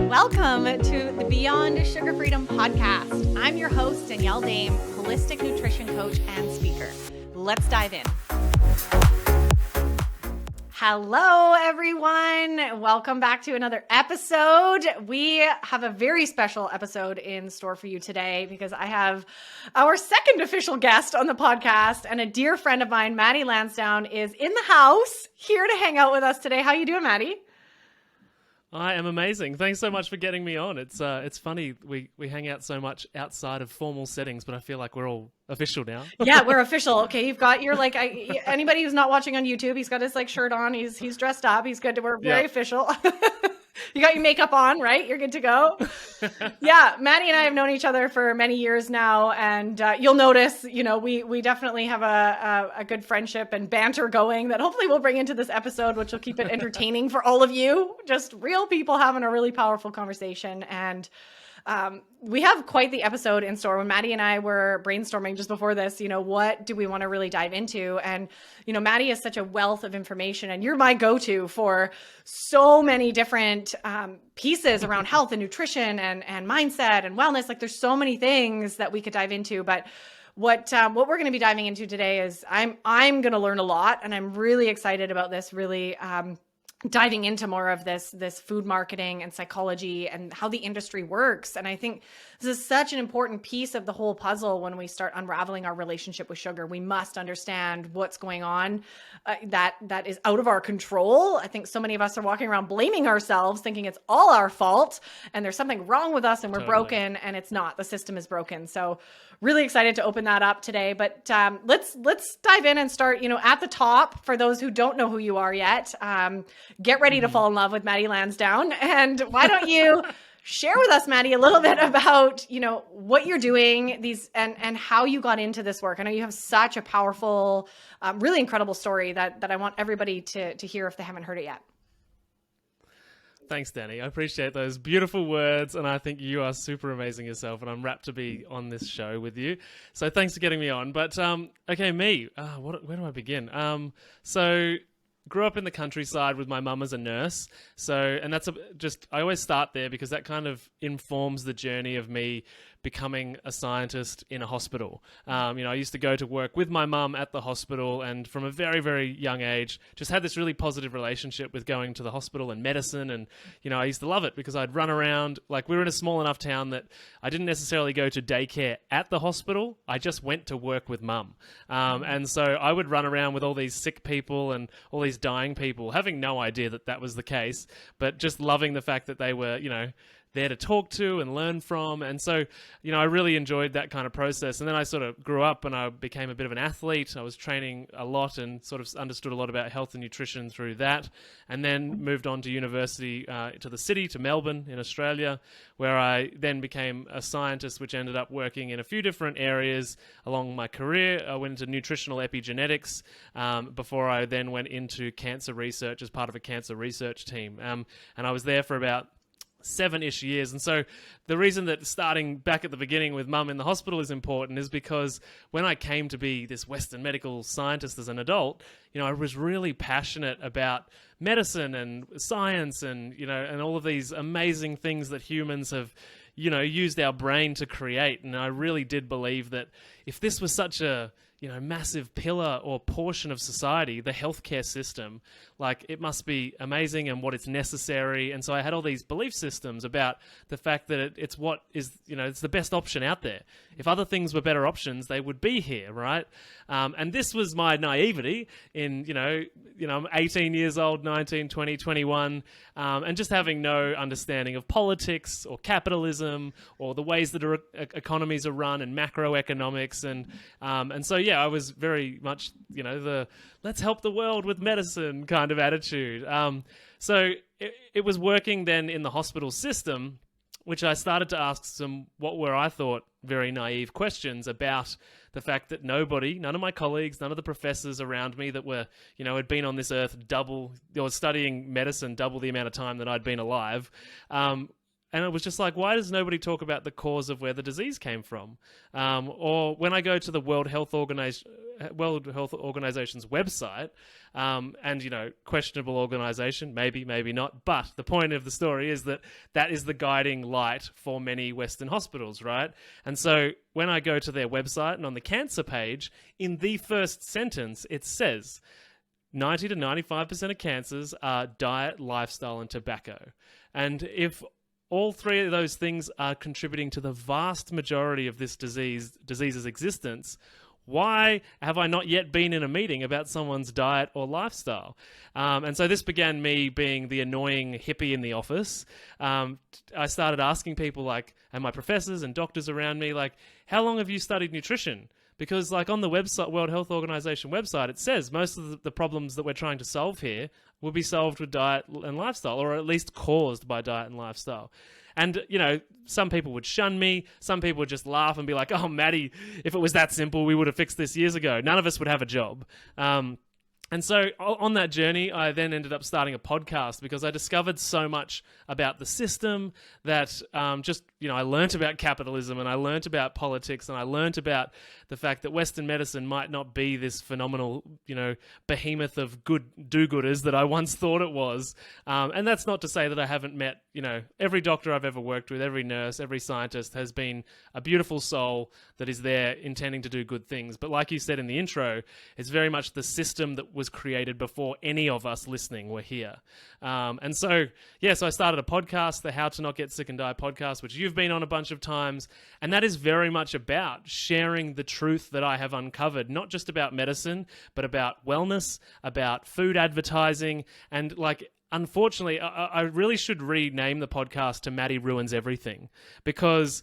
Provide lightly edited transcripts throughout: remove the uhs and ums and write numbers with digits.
Welcome to the Beyond Sugar Freedom podcast. I'm your host, Danielle Dame, holistic nutrition coach and speaker. Let's dive in. Hello, everyone. Welcome back to another episode. We have a very special episode in store for you today because I have our second official guest on the podcast, and a dear friend of mine, Matty Lansdown, is in the house here to hang out with us today. How you doing, Matty? I am amazing. Thanks so much for getting me on. It's funny, we hang out so much outside of formal settings, but I feel like we're all official now. Yeah, we're official. Okay, you've got your anybody who's not watching on YouTube, he's got his shirt on. He's dressed up. He's good. We're very official. You got your makeup on, right? You're good to go. Yeah, Matty and I have known each other for many years now, and you'll notice, we definitely have a good friendship and banter going that hopefully we'll bring into this episode, which will keep it entertaining for all of you. Just real people having a really powerful conversation. And we have quite the episode in store. When Matty and I were brainstorming just before this, what do we want to really dive into? And, Matty is such a wealth of information, and you're my go-to for so many different pieces around health and nutrition and mindset and wellness. Like, there's so many things that we could dive into, but what we're going to be diving into today is I'm going to learn a lot, and I'm really excited about this, really diving into more of this food marketing and psychology and how the industry works. And I think this is such an important piece of the whole puzzle. When we start unraveling our relationship with sugar, we must understand what's going on that is out of our control. I think so many of us are walking around blaming ourselves, thinking it's all our fault and there's something wrong with us and we're broken, and it's not. The system is broken. So really excited to open that up today. But let's dive in and start, at the top. For those who don't know who you are yet, get ready to fall in love with Matty Lansdown. And why don't you share with us, Matty, a little bit about, what you're doing and how you got into this work. I know you have such a powerful, really incredible story that I want everybody to hear if they haven't heard it yet. Thanks, Danny. I appreciate those beautiful words, and I think you are super amazing yourself, and I'm rapt to be on this show with you. So thanks for getting me on. But okay, me. Where do I begin? So grew up in the countryside with my mum as a nurse. And that's I always start there because that kind of informs the journey of me becoming a scientist in a hospital. I used to go to work with my mum at the hospital, and from a very, very young age, just had this really positive relationship with going to the hospital and medicine. And, I used to love it because I'd run around. Like, we were in a small enough town that I didn't necessarily go to daycare at the hospital. I just went to work with mum. And so I would run around with all these sick people and all these dying people, having no idea that was the case, but just loving the fact that they were, there to talk to and learn from. And so, I really enjoyed that kind of process. And then I sort of grew up and I became a bit of an athlete. I was training a lot and sort of understood a lot about health and nutrition through that. And then moved on to university, to the city, to Melbourne in Australia, where I then became a scientist, which ended up working in a few different areas along my career. I went into nutritional epigenetics before I then went into cancer research as part of a cancer research team. And I was there for about 7-ish years. And so the reason that starting back at the beginning with mum in the hospital is important is because when I came to be this Western medical scientist as an adult, I was really passionate about medicine and science and, and all of these amazing things that humans have, used our brain to create. And I really did believe that if this was such a, massive pillar or portion of society, the healthcare system, it must be amazing and what it's necessary. And so I had all these belief systems about the fact that it's what is, it's the best option out there. If other things were better options, they would be here, right? And this was my naivety in, I'm 18 years old, 19, 20, 21, and just having no understanding of politics or capitalism or the ways that economies are run and macroeconomics. And so, yeah, I was very much, the let's help the world with medicine kind of attitude. So it was working then in the hospital system, which I started to ask some what were I thought very naive questions about the fact that none of my colleagues, none of the professors around me that were, had been on this earth studying medicine double the amount of time that I'd been alive, and it was just like, why does nobody talk about the cause of where the disease came from? Or when I go to the World Health Organization's website, and questionable organization, maybe not, but the point of the story is that is the guiding light for many Western hospitals, right? And so when I go to their website and on the cancer page, in the first sentence, it says 90 to 95% of cancers are diet, lifestyle, and tobacco. And if all three of those things are contributing to the vast majority of this disease's existence, why have I not yet been in a meeting about someone's diet or lifestyle? And so this began me being the annoying hippie in the office. I started asking people and my professors and doctors around me, how long have you studied nutrition? Because on the website, World Health Organization website, it says most of the problems that we're trying to solve here will be solved with diet and lifestyle, or at least caused by diet and lifestyle. And, some people would shun me. Some people would just laugh and be like, oh, Matty, if it was that simple, we would have fixed this years ago. None of us would have a job. And so on that journey, I then ended up starting a podcast because I discovered so much about the system that I learnt about capitalism, and I learnt about politics, and I learnt about the fact that Western medicine might not be this phenomenal, behemoth of good do-gooders that I once thought it was. And that's not to say that I haven't met, every doctor I've ever worked with, every nurse, every scientist has been a beautiful soul that is there intending to do good things. But like you said in the intro, it's very much the system that was created before any of us listening were here. And so I started a podcast, the How to Not Get Sick and Die podcast, which you've been on a bunch of times. And that is very much about sharing the truth that I have uncovered, not just about medicine, but about wellness, about food advertising, and unfortunately, I really should rename the podcast to Matty Ruins Everything, because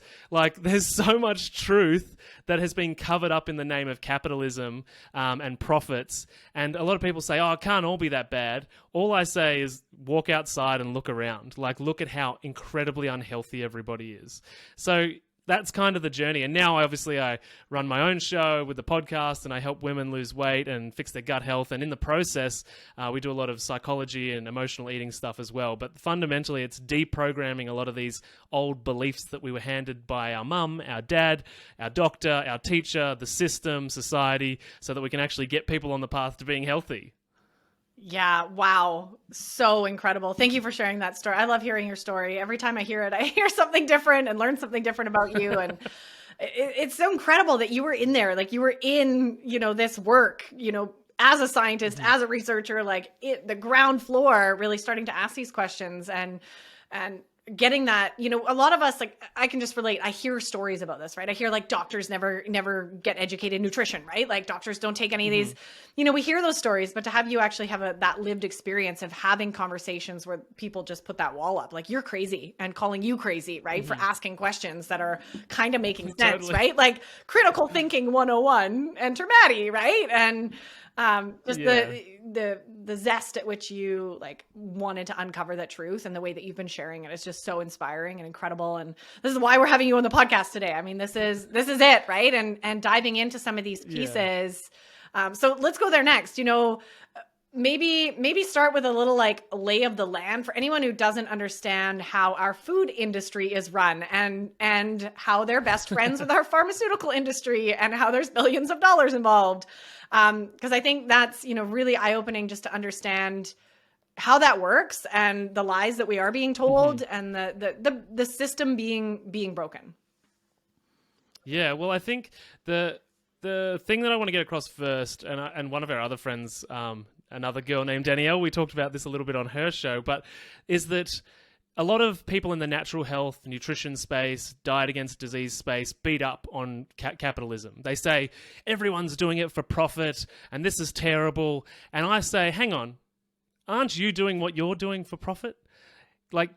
there's so much truth that has been covered up in the name of capitalism and profits. And a lot of people say, oh, it can't all be that bad. All I say is walk outside and look around. Look at how incredibly unhealthy everybody is. So that's kind of the journey. And now, obviously, I run my own show with the podcast, and I help women lose weight and fix their gut health. And in the process, we do a lot of psychology and emotional eating stuff as well. But fundamentally, it's deprogramming a lot of these old beliefs that we were handed by our mum, our dad, our doctor, our teacher, the system, society, so that we can actually get people on the path to being healthy. Yeah. Wow. So incredible. Thank you for sharing that story. I love hearing your story. Every time I hear it, I hear something different and learn something different about you. And it's so incredible that you were in there. You were in, this work, as a scientist, as a researcher, the ground floor, really starting to ask these questions and getting that, a lot of us, I can just relate. I hear stories about this, right? I hear doctors never get educated in nutrition, right? Doctors don't take any of these, we hear those stories, but to have you actually have that lived experience of having conversations where people just put that wall up, you're crazy, and calling you crazy, right? For asking questions that are kind of making sense, right? Critical thinking 101, enter Matty, right? And the zest at which you wanted to uncover that truth, and the way that you've been sharing it is just so inspiring and incredible. And this is why we're having you on the podcast today. I mean, this is it, right? And diving into some of these pieces. So let's go there next. Maybe start with a little lay of the land for anyone who doesn't understand how our food industry is run, and how they're best friends with our pharmaceutical industry, and how there's billions of dollars involved. Because I think that's, really eye-opening just to understand how that works, and the lies that we are being told, and the system being broken. Yeah, well, I think the thing that I want to get across first, and one of our other friends, another girl named Danielle, we talked about this a little bit on her show, but is that a lot of people in the natural health, nutrition space, diet against disease space beat up on capitalism. They say, everyone's doing it for profit, and this is terrible. And I say, hang on, aren't you doing what you're doing for profit?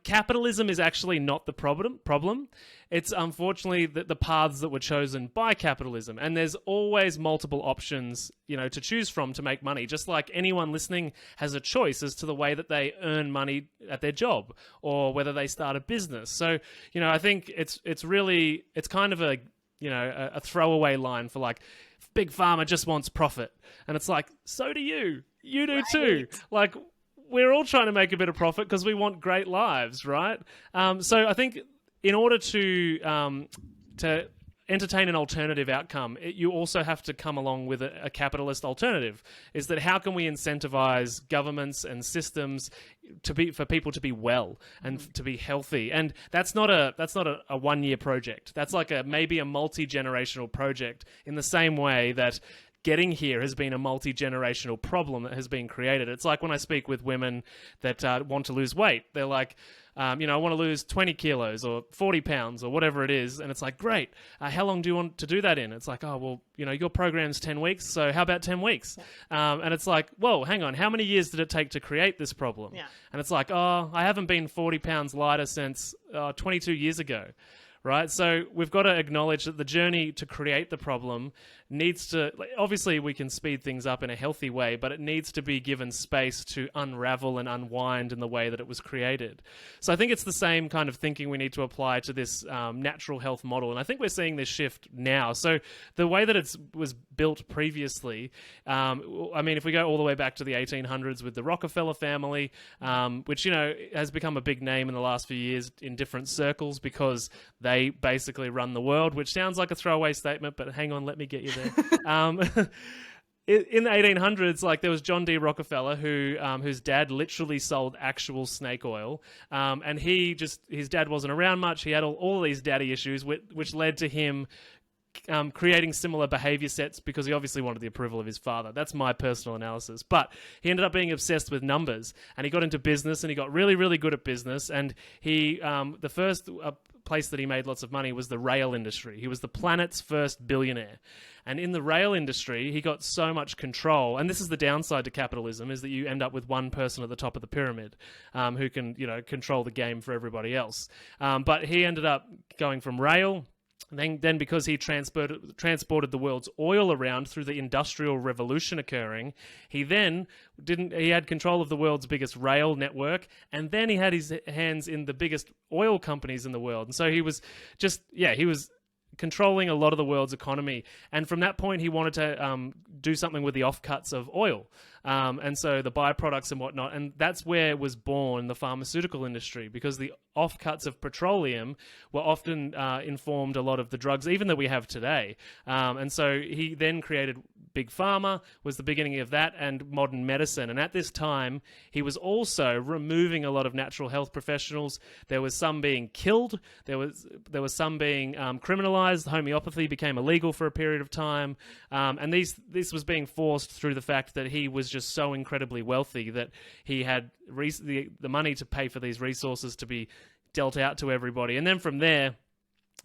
Capitalism is actually not the problem. It's unfortunately the paths that were chosen by capitalism. And there's always multiple options, to choose from to make money. Just like anyone listening has a choice as to the way that they earn money at their job, or whether they start a business. So, I think it's kind of a throwaway line for Big Pharma just wants profit. And it's so do you. You do too. we're all trying to make a bit of profit because we want great lives, right? So I think in order to entertain an alternative outcome, you also have to come along with a capitalist alternative. Is that how can we incentivize governments and systems for people to be well and to be healthy? And that's not a 1 year project. That's like maybe a multi-generational project, in the same way that getting here has been a multi-generational problem that has been created. It's like when I speak with women that want to lose weight, they're like, I want to lose 20 kilos or 40 pounds or whatever it is. And it's like, great. How long do you want to do that in? It's like, oh, well, your program's 10 weeks. So how about 10 weeks? Yeah. And it's like, whoa, hang on. How many years did it take to create this problem? Yeah. And it's like, oh, I haven't been 40 pounds lighter since 22 years ago. Right? So we've got to acknowledge that the journey to create the problem needs to, obviously we can speed things up in a healthy way, but it needs to be given space to unravel and unwind in the way that it was created. So I think it's the same kind of thinking we need to apply to this natural health model. And I think we're seeing this shift now. So the way that it was built previously, if we go all the way back to the 1800s with the Rockefeller family, which, has become a big name in the last few years in different circles because they basically run the world, which sounds like a throwaway statement, but hang on, let me get you there. In the 1800s, there was John D. Rockefeller, whose dad literally sold actual snake oil, and his dad wasn't around much. He had all these daddy issues, which led to him creating similar behavior sets because he obviously wanted the approval of his father. That's my personal analysis. But he ended up being obsessed with numbers, and he got into business, and he got really, really good at business. And the first place that he made lots of money was the rail industry. He was the planet's first billionaire. And in the rail industry, he got so much control. And this is the downside to capitalism, is that you end up with one person at the top of the pyramid who can, control the game for everybody else. But he ended up going from rail. Then because he transported the world's oil around through the Industrial Revolution occurring, he had control of the world's biggest rail network, and then he had his hands in the biggest oil companies in the world. And so he was controlling a lot of the world's economy. And from that point, he wanted to do something with the offcuts of oil. And so the byproducts and whatnot. And that's where was born the pharmaceutical industry, because the offcuts of petroleum were often informed a lot of the drugs, even that we have today. And so he then created Big Pharma, was the beginning of that, and modern medicine. And at this time, he was also removing a lot of natural health professionals. There was some being killed. There was some being criminalized. Homeopathy became illegal for a period of time. And this was being forced through the fact that he was just so incredibly wealthy that he had the money to pay for these resources to be dealt out to everybody. And then from there,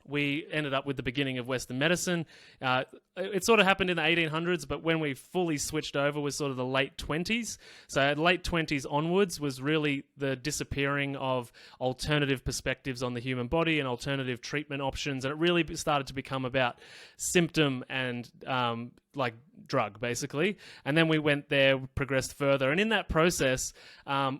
we ended up with the beginning of Western medicine. It sort of happened in the 1800s, but when we fully switched over was sort of the late 20s. So late 20s onwards was really the disappearing of alternative perspectives on the human body and alternative treatment options. And it really started to become about symptom and drug, basically. And then we went there, progressed further. And in that process,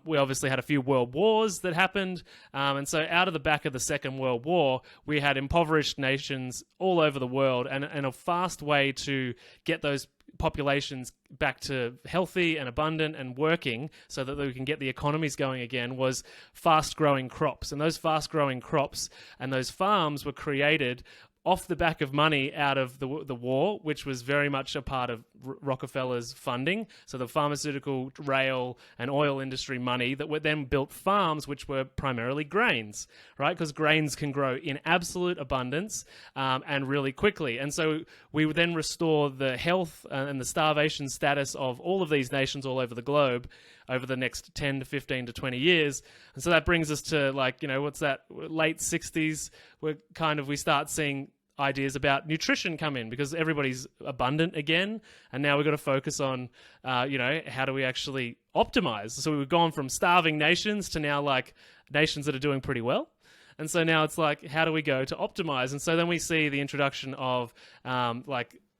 we obviously had a few world wars that happened. And so out of the back of the Second World War, we had impoverished nations all over the world. And a fast way to get those populations back to healthy and abundant and working so that we can get the economies going again was fast-growing crops. And those fast-growing crops and those farms were created off the back of money out of the war, which was very much a part of Rockefeller's funding. So the pharmaceutical, rail, and oil industry money that were then built farms, which were primarily grains, right? Because grains can grow in absolute abundance and really quickly. And so we would then restore the health and the starvation status of all of these nations all over the globe over the next 10 to 15 to 20 years. And so that brings us to what's that, late 60s, where we start seeing ideas about nutrition come in because everybody's abundant again. And now we've got to focus on, how do we actually optimize? So we've gone from starving nations to now nations that are doing pretty well. And so now it's how do we go to optimize? And so then we see the introduction of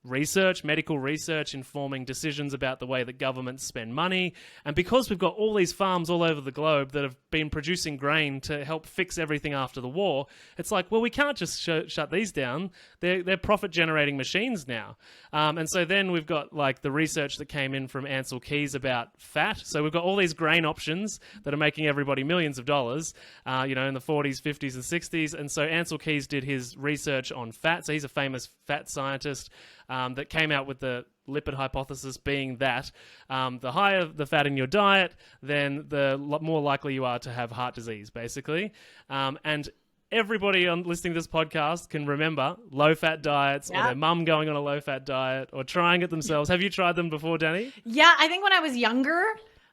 research, medical research informing decisions about the way that governments spend money. And because we've got all these farms all over the globe that have been producing grain to help fix everything after the war. It's like, well, we can't just shut these down. They're profit-generating machines now. And so then we've got like the research that came in from Ansel Keys about fat. So we've got all these grain options that are making everybody millions of dollars, in the 40s, 50s, and 60s. And so Ansel Keys did his research on fat. So he's a famous fat scientist that came out with the lipid hypothesis, being that the higher the fat in your diet, then the more likely you are to have heart disease, basically. And everybody listening to this podcast can remember low-fat diets, or their mum going on a low-fat diet, or trying it themselves. Have you tried them before, Danny? Yeah, I think when I was younger,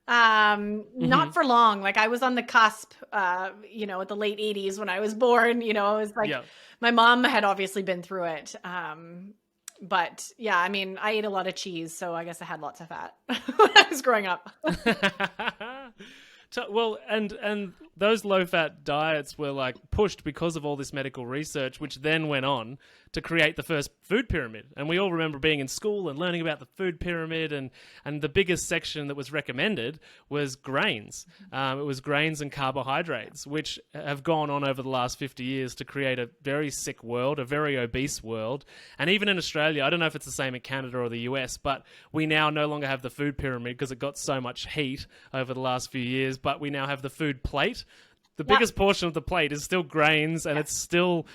not for long. Like I was on the cusp, at the late 80s when I was born. It was like my mom had obviously been through it. But yeah, I mean, I ate a lot of cheese, so I guess I had lots of fat when I was growing up. Well, and those low-fat diets were like pushed because of all this medical research, which then went on to create the first food pyramid. And we all remember being in school and learning about the food pyramid, and the biggest section that was recommended was grains. It was grains and carbohydrates, which have gone on over the last 50 years to create a very sick world, a very obese world. And even in Australia, I don't know if it's the same in Canada or the US, but we now no longer have the food pyramid because it got so much heat over the last few years, but we now have the food plate. The biggest portion of the plate is still grains, and it's still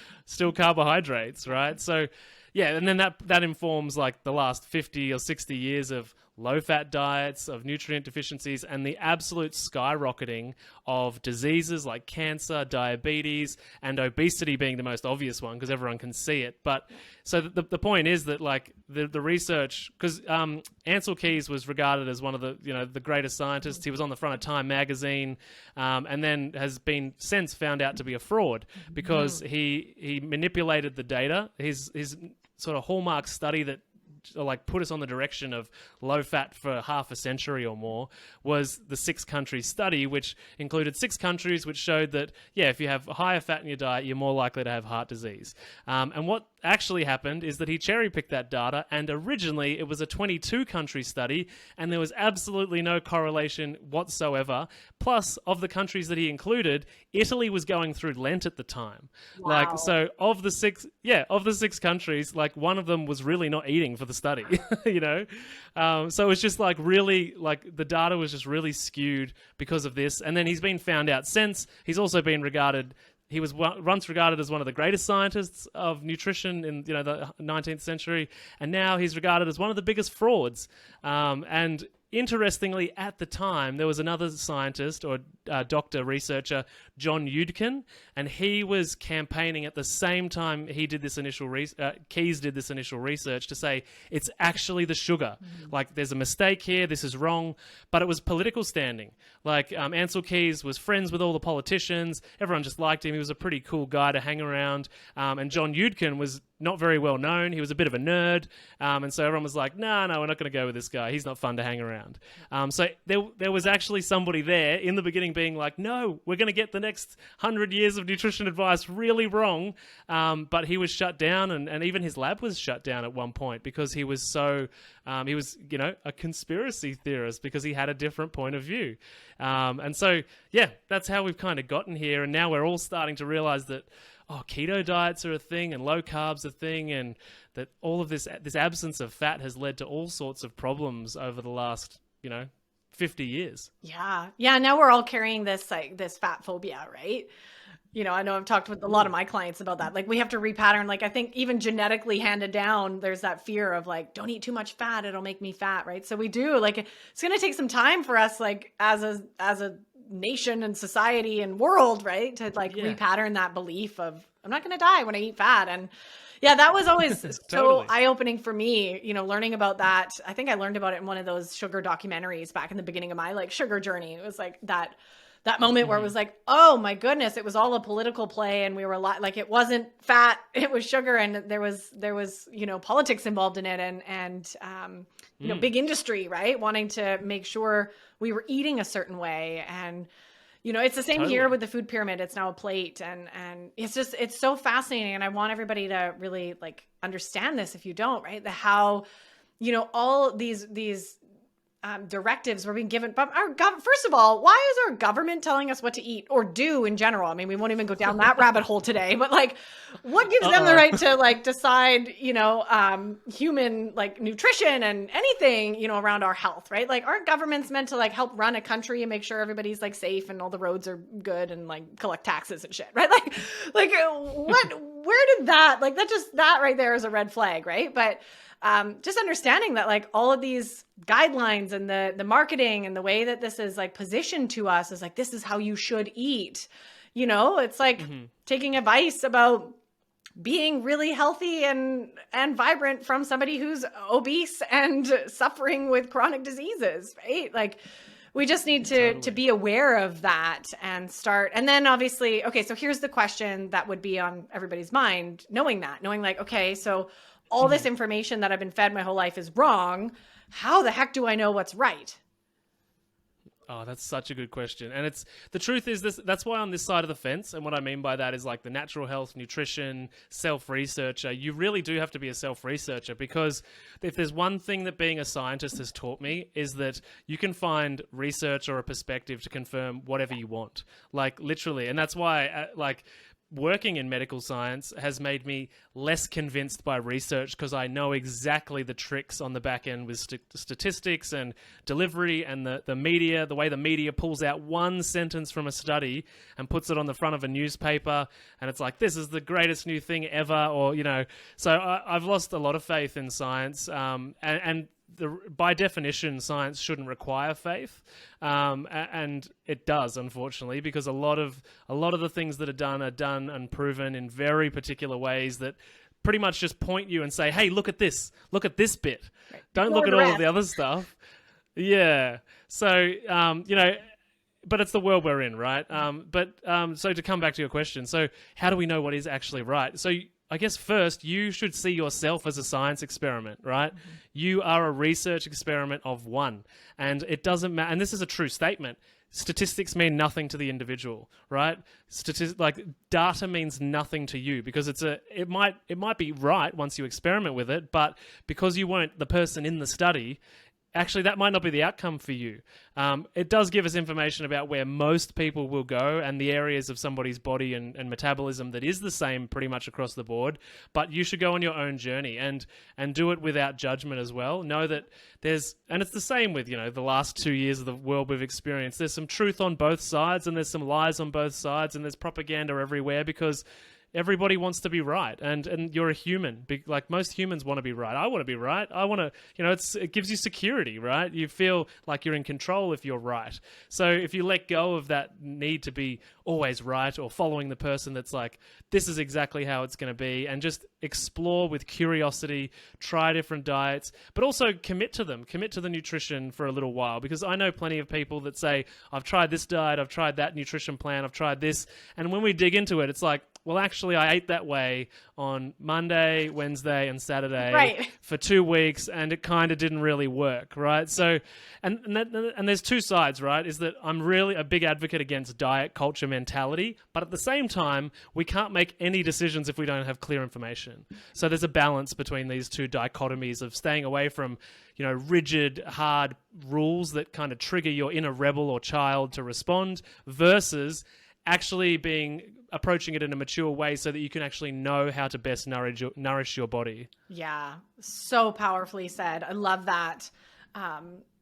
carbohydrates, right? So, yeah, and then that informs like the last 50 or 60 years of low-fat diets, of nutrient deficiencies, and the absolute skyrocketing of diseases like cancer, diabetes, and obesity being the most obvious one because everyone can see it. But so the point is that like the research, because Ansel Keys was regarded as one of the greatest scientists. He was on the front of Time magazine, and then has been since found out to be a fraud because he manipulated the data. His sort of hallmark study that like put us on the direction of low fat for half a century or more was the 6-country study, which included 6 countries, which showed that, if you have higher fat in your diet, you're more likely to have heart disease. And what actually happened is that he cherry-picked that data, and originally it was a 22-country study, and there was absolutely no correlation whatsoever. Plus, of the countries that he included, Italy was going through Lent at the time. Wow. Like, so of the 6 countries, like one of them was really not eating for the study, so it was just like really, like the data was just really skewed because of this. And then he's been found out since. He's also been he was once regarded as one of the greatest scientists of nutrition in the 19th century, and now he's regarded as one of the biggest frauds. And interestingly, at the time, there was another scientist or doctor, researcher, John Yudkin, and he was campaigning at the same time he did this initial Keys did this initial research to say it's actually the sugar. Like, there's a mistake here, this is wrong. But it was political standing. Like, Ansel Keys was friends with all the politicians. Everyone just liked him. He was a pretty cool guy to hang around. And John Yudkin was not very well known. He was a bit of a nerd. And so everyone was like, no, we're not going to go with this guy. He's not fun to hang around. So there was actually somebody there in the beginning being like, no, we're going to get the next 100 years of nutrition advice really wrong. But he was shut down, and even his lab was shut down at one point because he was so, he was, a conspiracy theorist because he had a different point of view. And so, that's how we've kind of gotten here. And now we're all starting to realize that, keto diets are a thing and low carbs are a thing, and that all of this absence of fat has led to all sorts of problems over the last, 50 years. Yeah. Now we're all carrying this fat phobia, right? I know I've talked with a lot of my clients about that. Like, we have to repattern. Like, I think even genetically handed down, there's that fear of like, don't eat too much fat, it'll make me fat, right? So we do, like, it's going to take some time for us, like, as a nation and society and world, right, to repattern that belief of I'm not going to die when I eat fat. And that was always Totally. so eye-opening for me, learning about that. I think I learned about it in one of those sugar documentaries back in the beginning of my sugar journey. It was like that moment where it was like, oh my goodness, it was all a political play, and we were like, it wasn't fat, it was sugar, and there was politics involved in it, and big industry, right, wanting to make sure we were eating a certain way. And it's the same here with the food pyramid. It's now a plate, and it's so fascinating, and I want everybody to really understand this if you don't, right? How all these directives we're being given. But first of all, why is our government telling us what to eat or do in general? I mean, we won't even go down that rabbit hole today, but like, what gives them the right to like decide, human like nutrition and anything, around our health, right? Like, aren't governments meant to like help run a country and make sure everybody's like safe and all the roads are good and like collect taxes and shit, right? Like where did that, like that right there is a red flag, right? But just understanding that like all of these guidelines and the marketing and the way that this is like positioned to us is like, this is how you should eat. It's like taking advice about being really healthy and vibrant from somebody who's obese and suffering with chronic diseases, right? Like, we just need to be aware of that and start. And then obviously, okay, so here's the question that would be on everybody's mind, knowing like, okay, so all this information that I've been fed my whole life is wrong. How the heck do I know what's right? Oh, that's such a good question. And the truth is that's why on this side of the fence, and what I mean by that is like the natural health, nutrition, self-researcher, you really do have to be a self-researcher, because if there's one thing that being a scientist has taught me is that you can find research or a perspective to confirm whatever you want. Like literally. And that's why working in medical science has made me less convinced by research, because I know exactly the tricks on the back end with statistics and delivery and the media, the way the media pulls out one sentence from a study and puts it on the front of a newspaper. And it's like, this is the greatest new thing ever, or, so I've lost a lot of faith in science. By definition, science shouldn't require faith, and it does, unfortunately, because a lot of the things that are done and proven in very particular ways that pretty much just point you and say, "Hey, look at this bit. Right. Don't look at all of the other stuff." Yeah. So, but it's the world we're in, right? So to come back to your question, so how do we know what is actually right? So I guess first, you should see yourself as a science experiment, right? Mm-hmm. You are a research experiment of one. And it doesn't matter. And this is a true statement. Statistics mean nothing to the individual, right? Data means nothing to you, because it might be right once you experiment with it, but because you weren't the person in the study, actually, that might not be the outcome for you. It does give us information about where most people will go and the areas of somebody's body and metabolism that is the same pretty much across the board. But you should go on your own journey and do it without judgment as well. Know that and it's the same with, the last 2 years of the world we've experienced. There's some truth on both sides and there's some lies on both sides, and there's propaganda everywhere, because everybody wants to be right, and you're a human. Like most humans want to be right. I want to be right. I want to, it gives you security, right? You feel like you're in control if you're right. So if you let go of that need to be always right, or following the person that's like, this is exactly how it's going to be, and just explore with curiosity, try different diets, but also commit to the nutrition for a little while, because I know plenty of people that say, I've tried this diet, I've tried that nutrition plan, I've tried this, and when we dig into it, it's like, well, actually, I ate that way on Monday, Wednesday, and Saturday for 2 weeks, and it kind of didn't really work, right? So, and there's two sides, right? Is that I'm really a big advocate against diet culture mentality, but at the same time, we can't make any decisions if we don't have clear information. So there's a balance between these two dichotomies of staying away from, rigid, hard rules that kind of trigger your inner rebel or child to respond, versus actually approaching it in a mature way so that you can actually know how to best nourish your body. Yeah, so powerfully said. I love that.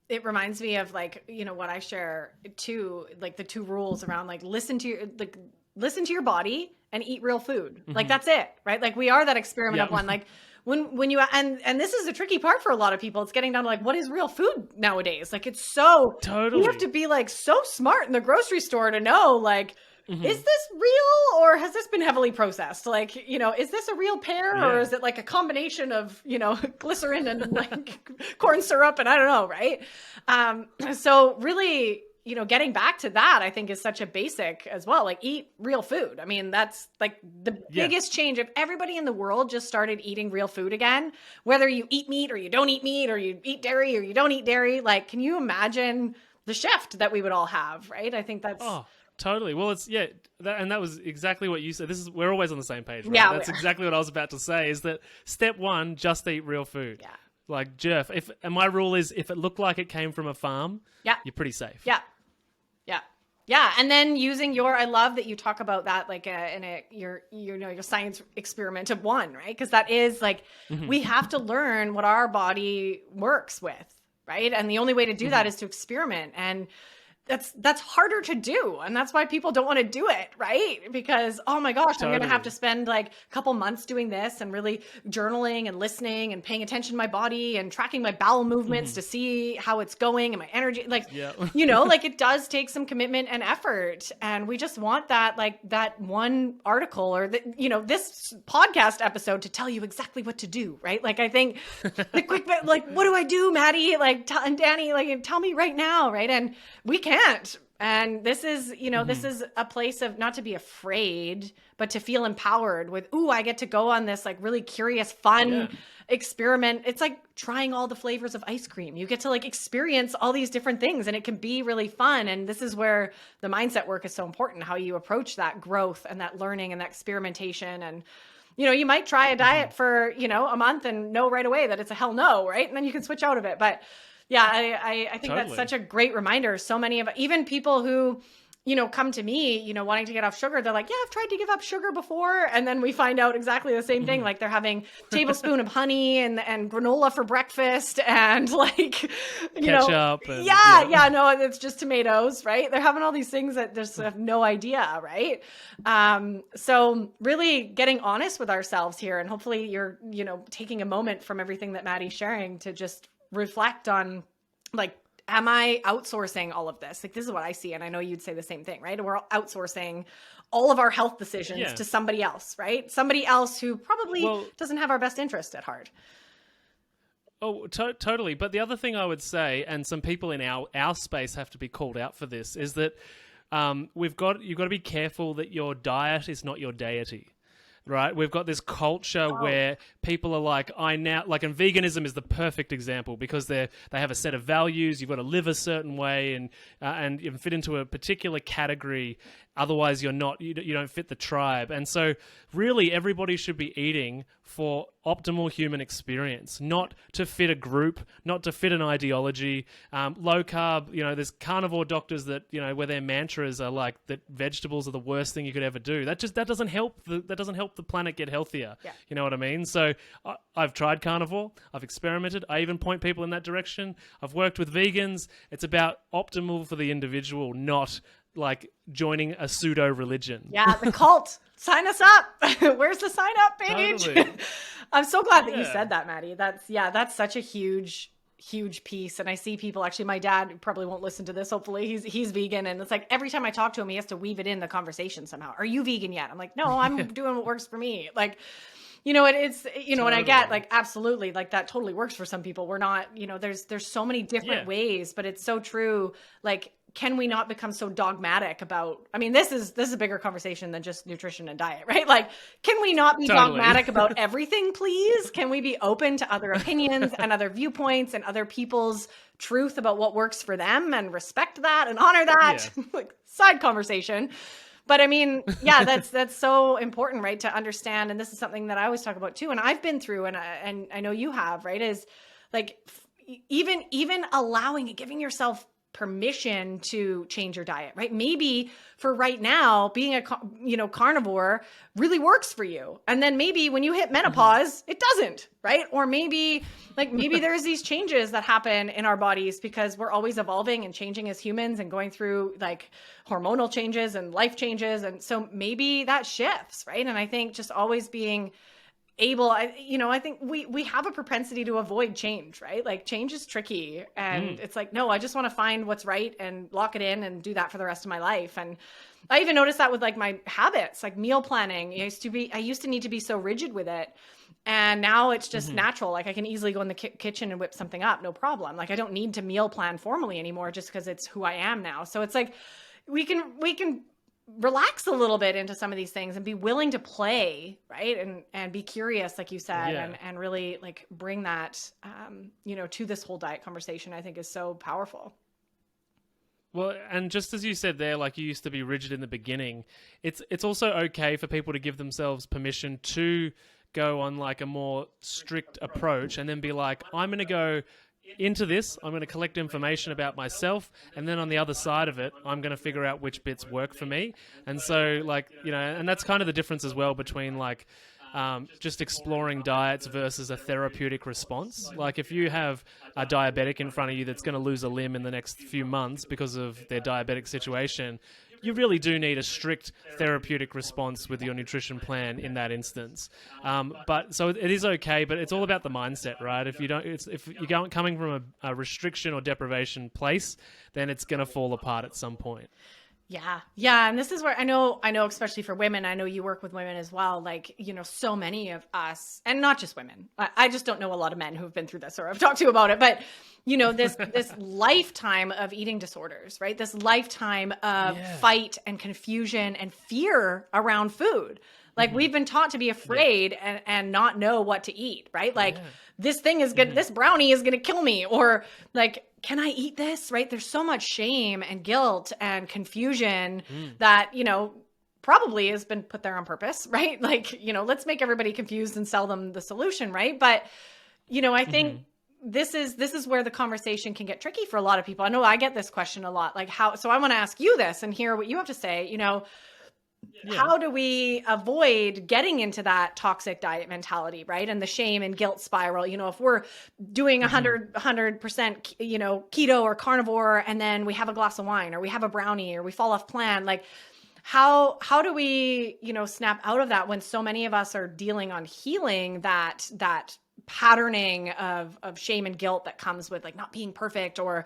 It reminds me of what I share too, like the two rules around listen to your body and eat real food. Mm-hmm. Like that's it, right? Like we are that experiment of one. Like when you and this is the tricky part for a lot of people. It's getting down to what is real food nowadays? Like it's so totally. You have to be so smart in the grocery store to know Mm-hmm. Is this real, or has this been heavily processed? Is this a real pear, or is it a combination of, glycerin and corn syrup and I don't know, right? So really, getting back to that, I think is such a basic as well. Eat real food. I mean, that's the biggest change. If everybody in the world just started eating real food again, whether you eat meat or you don't eat meat, or you eat dairy or you don't eat dairy, can you imagine the shift that we would all have, right? I think that's... Oh. Totally. Well, it's and that was exactly what you said. We're always on the same page, right? Yeah, that's exactly what I was about to say. Is that step one? Just eat real food. Yeah. Like Jeff, and my rule is if it looked like it came from a farm, Yeah. you're pretty safe. Yeah. Yeah. Yeah. And then using I love that you talk about that like your science experiment of one, right? Because that is like, we have to learn what our body works with, right? And the only way to do that is to experiment. And that's harder to do. And that's why people don't want to do it, right? Because, oh my gosh, I'm going to have to spend like a couple months doing this and really journaling and listening and paying attention to my body and tracking my bowel movements to see how it's going and my energy. Like, like it does take some commitment and effort. And we just want that, like that one article or this podcast episode to tell you exactly what to do, right? Like, I think the quick, like, what do I do, Matty? Like, and Danny, like, tell me right now, right? And we can't. And this is, this is a place of not to be afraid, but to feel empowered with, I get to go on this like really curious, fun experiment. It's like trying all the flavors of ice cream. You get to like experience all these different things and it can be really fun. And this is where the mindset work is so important, how you approach that growth and that learning and that experimentation. And, you might try a diet for, a month and know right away that it's a hell no, right? And then you can switch out of it. But yeah, I think that's such a great reminder. So many of even people who, come to me, wanting to get off sugar, they're like, yeah, I've tried to give up sugar before. And then we find out exactly the same thing. Like they're having a tablespoon of honey and granola for breakfast and like, ketchup. No, it's just tomatoes, right? They're having all these things that just have no idea, right? So really getting honest with ourselves here. And hopefully you're, taking a moment from everything that Matty's sharing to just reflect on like, am I outsourcing all of this? Like, this is what I see. And I know you'd say the same thing, right? We're outsourcing all of our health decisions to somebody else, right? Somebody else who probably doesn't have our best interest at heart. Oh, totally. But the other thing I would say, and some people in our space have to be called out for this, is that you've got to be careful that your diet is not your deity. Right, we've got this culture where people are like, and veganism is the perfect example because they have a set of values. You've got to live a certain way and you fit into a particular category. Otherwise, you don't fit the tribe. And so, really, everybody should be eating for optimal human experience, not to fit a group, not to fit an ideology. Low carb, there's carnivore doctors that where their mantras are like that vegetables are the worst thing you could ever do. That doesn't help the planet get healthier. Yeah. You know what I mean? So I've tried carnivore. I've experimented. I even point people in that direction. I've worked with vegans. It's about optimal for the individual, not like joining a pseudo religion. Yeah, the cult. Sign us up. Where's the sign up page? Totally. I'm so glad that you said that, Matty. That's such a huge piece. And I see people, actually, my dad probably won't listen to this. Hopefully he's vegan. And it's like, every time I talk to him, he has to weave it in the conversation somehow. Are you vegan yet? I'm like, no, I'm doing what works for me. Like, it's, totally. And I get like, absolutely, like that totally works for some people. We're not, there's so many different ways, but it's so true. Like, can we not become so dogmatic about, this is a bigger conversation than just nutrition and diet, right? Like, can we not be dogmatic about everything, please? Can we be open to other opinions and other viewpoints and other people's truth about what works for them and respect that and honor that? Yeah. Like, side conversation. But that's so important, right? To understand. And this is something that I always talk about too. And I've been through, and I know you have, right? Is like, even allowing, giving yourself permission to change your diet, right? Maybe for right now, being a carnivore really works for you. And then maybe when you hit menopause, it doesn't, right? Or maybe there's these changes that happen in our bodies because we're always evolving and changing as humans and going through like hormonal changes and life changes. And so maybe that shifts, right? And I think just always being able, I think we have a propensity to avoid change, right? Like, change is tricky, and it's like, no, I just want to find what's right and lock it in and do that for the rest of my life. And I even noticed that with like my habits, like meal planning. I used to need to be so rigid with it, and now it's just natural. Like, I can easily go in the kitchen and whip something up, no problem. Like, I don't need to meal plan formally anymore just because it's who I am now. So it's like we can relax a little bit into some of these things and be willing to play, right? And be curious, like you said, and really like bring that, to this whole diet conversation, I think is so powerful. Well, and just as you said there, like you used to be rigid in the beginning, it's also okay for people to give themselves permission to go on like a more strict approach and then be like, I'm going to go into this, I'm going to collect information about myself, and then on the other side of it, I'm going to figure out which bits work for me. And so, like, you know, and that's kind of the difference as well between like just exploring diets versus a therapeutic response. Like if you have a diabetic in front of you that's going to lose a limb in the next few months because of their diabetic situation, you really do need a strict therapeutic response with your nutrition plan in that instance. But so it is okay, but it's all about the mindset, right? If you're coming from a restriction or deprivation place, then it's going to fall apart at some point. Yeah. And this is where I know, especially for women, I know you work with women as well. Like, you know, so many of us, and not just women, I just don't know a lot of men who've been through this or I've talked to about it, but you know, this lifetime of eating disorders, right? This lifetime of fight and confusion and fear around food. Like we've been taught to be afraid and not know what to eat, right? Like this thing is good. This brownie is going to kill me, or like, can I eat this? Right? There's so much shame and guilt and confusion that, you know, probably has been put there on purpose, right? Like, you know, let's make everybody confused and sell them the solution, right? But, you know, I think this is where the conversation can get tricky for a lot of people. I know I get this question a lot, like so I want to ask you this and hear what you have to say, you know. How do we avoid getting into that toxic diet mentality, right? And the shame and guilt spiral. You know, if we're doing 100%, you know, keto or carnivore, and then we have a glass of wine or we have a brownie or we fall off plan, like how do we, you know, snap out of that when so many of us are dealing on healing that patterning of shame and guilt that comes with like not being perfect or,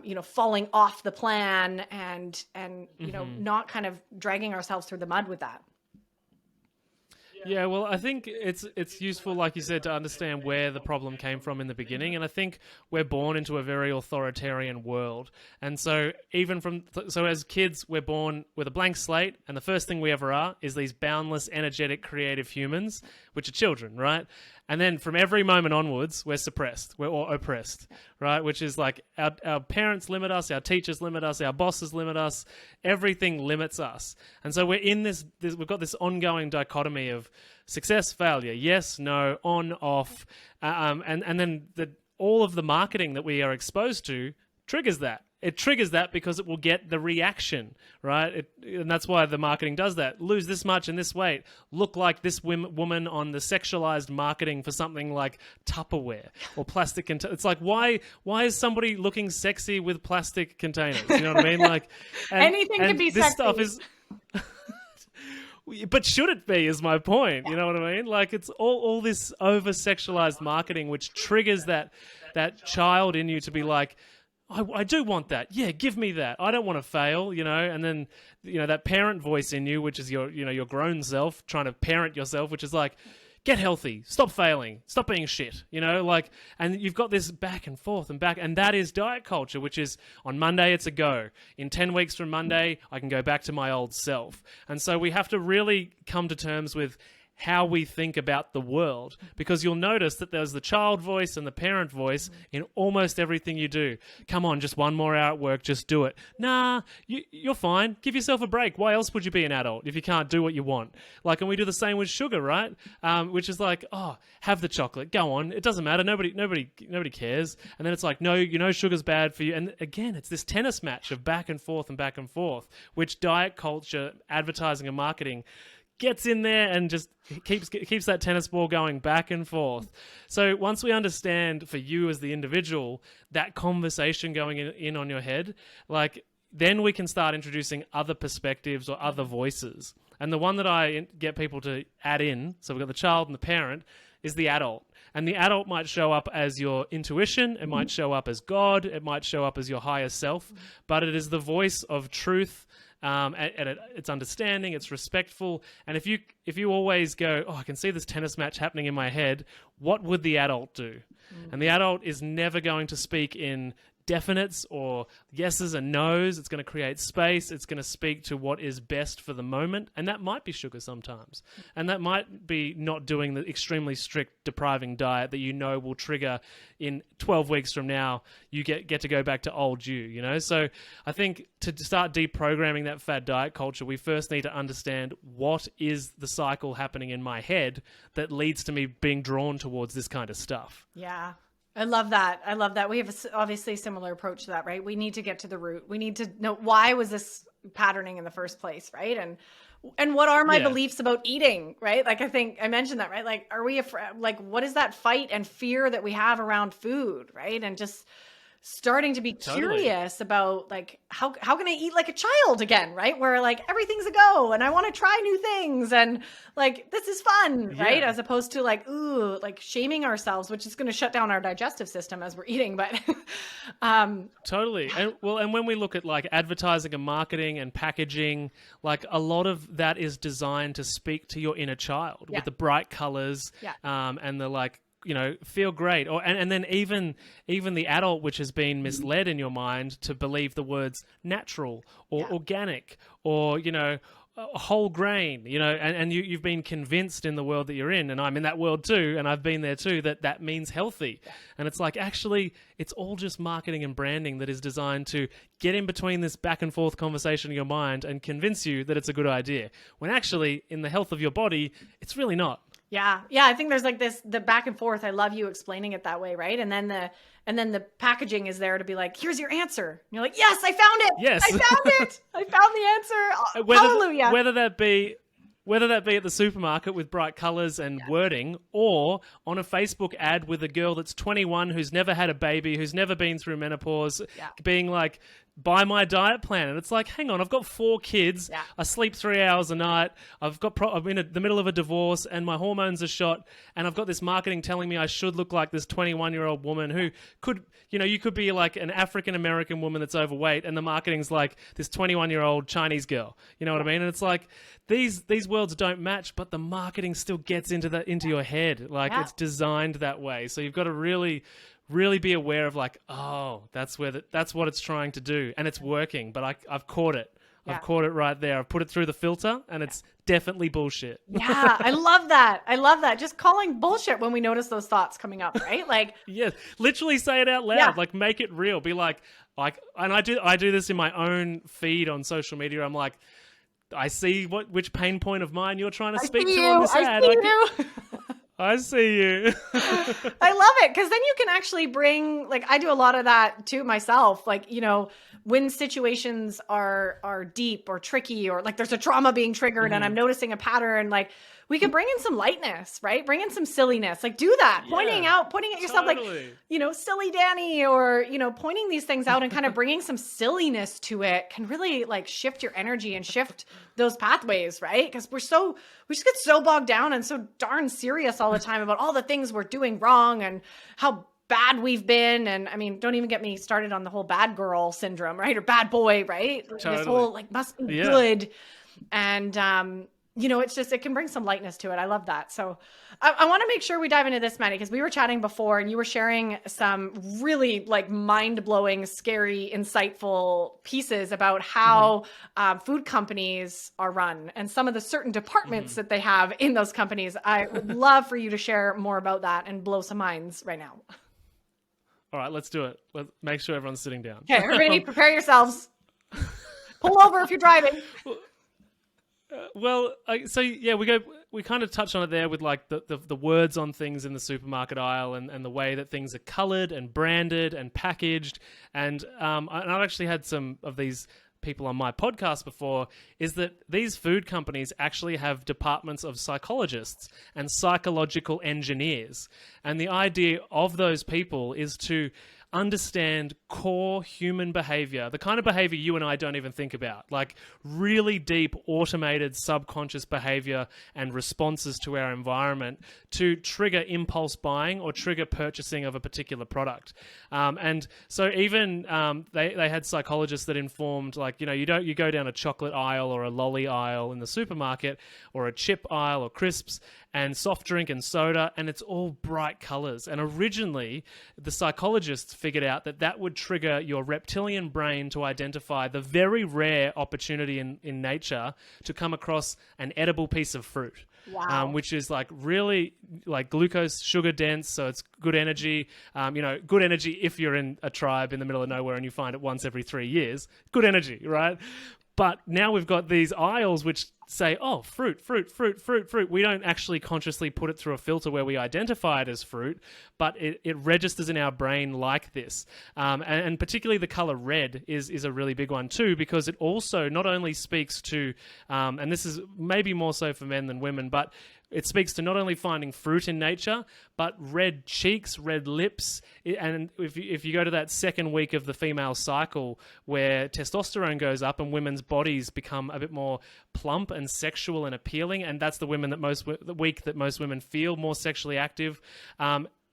you know, falling off the plan and, you know, not kind of dragging ourselves through the mud with that. Yeah, well, I think it's useful, like you said, to understand where the problem came from in the beginning. And I think we're born into a very authoritarian world. And so so as kids, we're born with a blank slate. And the first thing we ever are is these boundless, energetic, creative humans, which are children, right? And then from every moment onwards, we're suppressed, we're all oppressed, right? Which is like our parents limit us, our teachers limit us, our bosses limit us, everything limits us. And so we're in this we've got this ongoing dichotomy of success, failure, yes, no, on, off. And then all of the marketing that we are exposed to triggers that. It triggers that because it will get the reaction, right? And that's why the marketing does that. Lose this much and this weight. Look like this woman on the sexualized marketing for something like Tupperware or plastic. It's like, why is somebody looking sexy with plastic containers? You know what I mean? Like anything can be this sexy. Stuff is. But should it be, is my point. You know what I mean? Like it's all this over-sexualized marketing which triggers that child in you to be like, I do want that. Yeah, give me that. I don't want to fail, you know. And then, you know, that parent voice in you, which is your grown self trying to parent yourself, which is like, get healthy, stop failing, stop being shit, you know, like, and you've got this back and forth and back, and that is diet culture, which is on Monday, it's a go. In 10 weeks from Monday, I can go back to my old self. And so we have to really come to terms with how we think about the world, because you'll notice that there's the child voice and the parent voice in almost everything you do. Come on, just one more hour at work, just do it. Nah, you're fine. Give yourself a break. Why else would you be an adult if you can't do what you want? Like, and we do the same with sugar, right? Which is like, oh, have the chocolate. Go on. It doesn't matter. Nobody cares. And then it's like, no, you know sugar's bad for you. And again, it's this tennis match of back and forth, which diet culture, advertising and marketing gets in there and just keeps that tennis ball going back and forth. So once we understand for you as the individual, that conversation going in on your head, like then we can start introducing other perspectives or other voices. And the one that I get people to add in, so we've got the child and the parent, is the adult. And the adult might show up as your intuition, it might show up as God, it might show up as your higher self, but it is the voice of truth. And it's understanding, it's respectful. And if you always go, oh, I can see this tennis match happening in my head, what would the adult do? And the adult is never going to speak in definites or yeses and nos. It's going to create space. It's going to speak to what is best for the moment. And that might be sugar sometimes. And that might be not doing the extremely strict depriving diet that you know will trigger in 12 weeks from now, you get to go back to old you, you know? So I think to start deprogramming that fad diet culture, we first need to understand what is the cycle happening in my head that leads to me being drawn towards this kind of stuff. Yeah. I love that. I love that. We have obviously a similar approach to that, right? We need to get to the root. We need to know, why was this patterning in the first place, right? And what are my beliefs about eating, right? Like, I think I mentioned that, right? Like, are we afraid? Like, what is that fight and fear that we have around food, right? And just starting to be curious about, like, how can I eat like a child again, right? Where, like, everything's a go and I want to try new things and, like, this is fun, right? As opposed to, like, ooh, like, shaming ourselves, which is going to shut down our digestive system as we're eating. But totally. And when we look at, like, advertising and marketing and packaging, like, a lot of that is designed to speak to your inner child with the bright colors and the, like, you know, feel great. Or and then even the adult, which has been misled in your mind to believe the words natural or organic or, you know, whole grain, you know, and you've been convinced in the world that you're in, and I'm in that world too, and I've been there too, that means healthy. And it's like, actually, it's all just marketing and branding that is designed to get in between this back and forth conversation in your mind and convince you that it's a good idea, when actually, in the health of your body, it's really not. Yeah. I think there's like the back and forth. I love you explaining it that way, right? And then the packaging is there to be like, here's your answer. And you're like, yes, I found it. Yes, I found it. I found the answer. Hallelujah. Whether that be at the supermarket with bright colors and wording, or on a Facebook ad with a girl that's 21 who's never had a baby, who's never been through menopause, being like, buy my diet plan. And it's like, hang on, I've got 4 kids. I sleep 3 hours a night. I'm in the middle of a divorce and my hormones are shot. And I've got this marketing telling me I should look like this 21-year-old woman who could, you know, you could be like an African-American woman that's overweight. And the marketing's like this 21-year-old Chinese girl. You know what I mean? And it's like, these worlds don't match, but the marketing still gets into your head. Like, it's designed that way. So you've got to really be aware of, like, oh, that's what it's trying to do, and it's working. But I've caught it. I've caught it right there. I've put it through the filter, and it's definitely bullshit. Yeah, I love that. I love that. Just calling bullshit when we notice those thoughts coming up, right? Like, yes, literally say it out loud. Like, make it real. Be like, and I do this in my own feed on social media. I'm like, I see which pain point of mine you're trying to speak to on this ad. I see you. I love it, because then you can actually bring, like, I do a lot of that too myself. Like, you know, when situations are deep or tricky, or like there's a trauma being triggered and I'm noticing a pattern, like, we can bring in some lightness, right? Bring in some silliness. Like, do that. Pointing at yourself, like, you know, silly Danny, or, you know, pointing these things out and kind of bringing some silliness to it can really, like, shift your energy and shift those pathways, right? Because we just get so bogged down and so darn serious all the time about all the things we're doing wrong and how bad we've been. And I mean, don't even get me started on the whole bad girl syndrome, right? Or bad boy, right? Totally. This whole, like, must be good. And, you know, it's just, it can bring some lightness to it. I love that. So I want to make sure we dive into this, Matty, because we were chatting before and you were sharing some really, like, mind-blowing, scary, insightful pieces about how food companies are run and some of the certain departments that they have in those companies. I would love for you to share more about that and blow some minds right now. All right, let's do it. Let's make sure everyone's sitting down. Okay, everybody prepare yourselves. Pull over if you're driving. We kind of touch on it there with, like, the words on things in the supermarket aisle and the way that things are colored and branded and packaged. And I've actually had some of these people on my podcast before, is that these food companies actually have departments of psychologists and psychological engineers. And the idea of those people is to understand core human behavior, the kind of behavior you and I don't even think about, like really deep automated subconscious behavior and responses to our environment to trigger impulse buying or trigger purchasing of a particular product. And so even they had psychologists that informed, like, you know, you go down a chocolate aisle or a lolly aisle in the supermarket, or a chip aisle or crisps and soft drink and soda, and it's all bright colors. And originally the psychologists figured out that would trigger your reptilian brain to identify the very rare opportunity in nature to come across an edible piece of fruit. Wow. Which is like really like glucose, sugar dense, so it's good energy. Good energy if you're in a tribe in the middle of nowhere and you find it once every 3 years. Good energy, right? But now we've got these aisles which say, oh, fruit. We don't actually consciously put it through a filter where we identify it as fruit, but it registers in our brain like this. And particularly the color red is a really big one too, because it also not only speaks to, and this is maybe more so for men than women, but it speaks to not only finding fruit in nature, but red cheeks, red lips. And if you go to that second week of the female cycle where testosterone goes up and women's bodies become a bit more plump and sexual and appealing, and that's the week that most women feel more sexually active,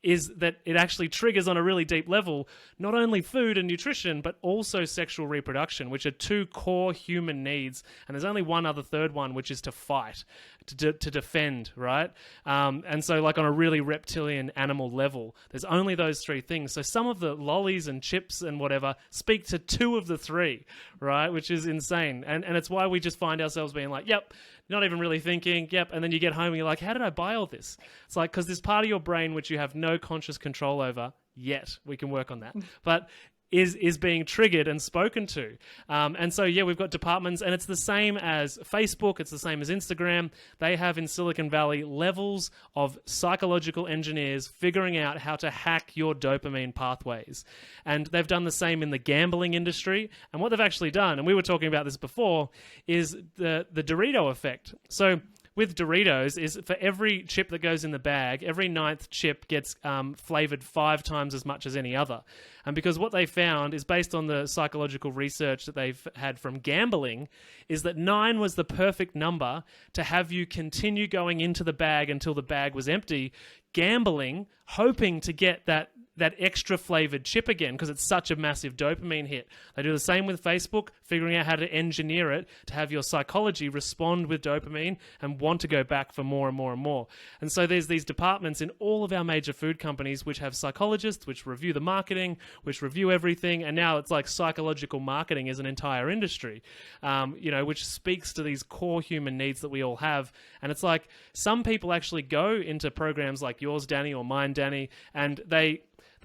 is that it actually triggers on a really deep level not only food and nutrition, but also sexual reproduction, which are two core human needs. And there's only one other third one, which is to fight, to defend, right? And so like on a really reptilian animal level, there's only those three things. So some of the lollies and chips and whatever speak to two of the three, right? Which is insane. And it's why we just find ourselves being like, yep, not even really thinking, yep. And then you get home and you're like, how did I buy all this? It's like, because this part of your brain which you have no conscious control over yet, we can work on that, but is being triggered and spoken to. And so, yeah, we've got departments, and it's the same as Facebook, it's the same as Instagram. They have in Silicon Valley levels of psychological engineers figuring out how to hack your dopamine pathways. And they've done the same in the gambling industry. And what they've actually done, and we were talking about this before, is the Dorito effect. So with Doritos is for every chip that goes in the bag, every ninth chip gets flavored 5 times as much as any other. And because what they found is based on the psychological research that they've had from gambling, is that 9 was the perfect number to have you continue going into the bag until the bag was empty, gambling, hoping to get that extra flavored chip again, because it's such a massive dopamine hit. They do the same with Facebook, figuring out how to engineer it to have your psychology respond with dopamine and want to go back for more and more and more. And so there's these departments in all of our major food companies which have psychologists, which review the marketing, which review everything. And now it's like psychological marketing is an entire industry, which speaks to these core human needs that we all have. And it's like some people actually go into programs like yours, Danny, or mine, Danny, and they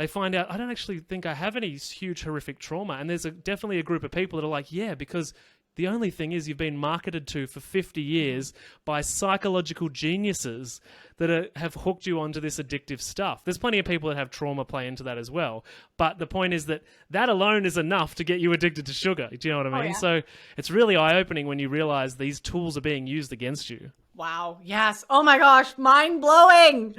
find out, I don't actually think I have any huge horrific trauma. And there's definitely a group of people that are like, yeah, because the only thing is you've been marketed to for 50 years by psychological geniuses that have hooked you onto this addictive stuff. There's plenty of people that have trauma play into that as well. But the point is that alone is enough to get you addicted to sugar. Do you know what I mean? Oh, yeah. So it's really eye-opening when you realize these tools are being used against you. Wow. Yes. Oh my gosh. Mind-blowing.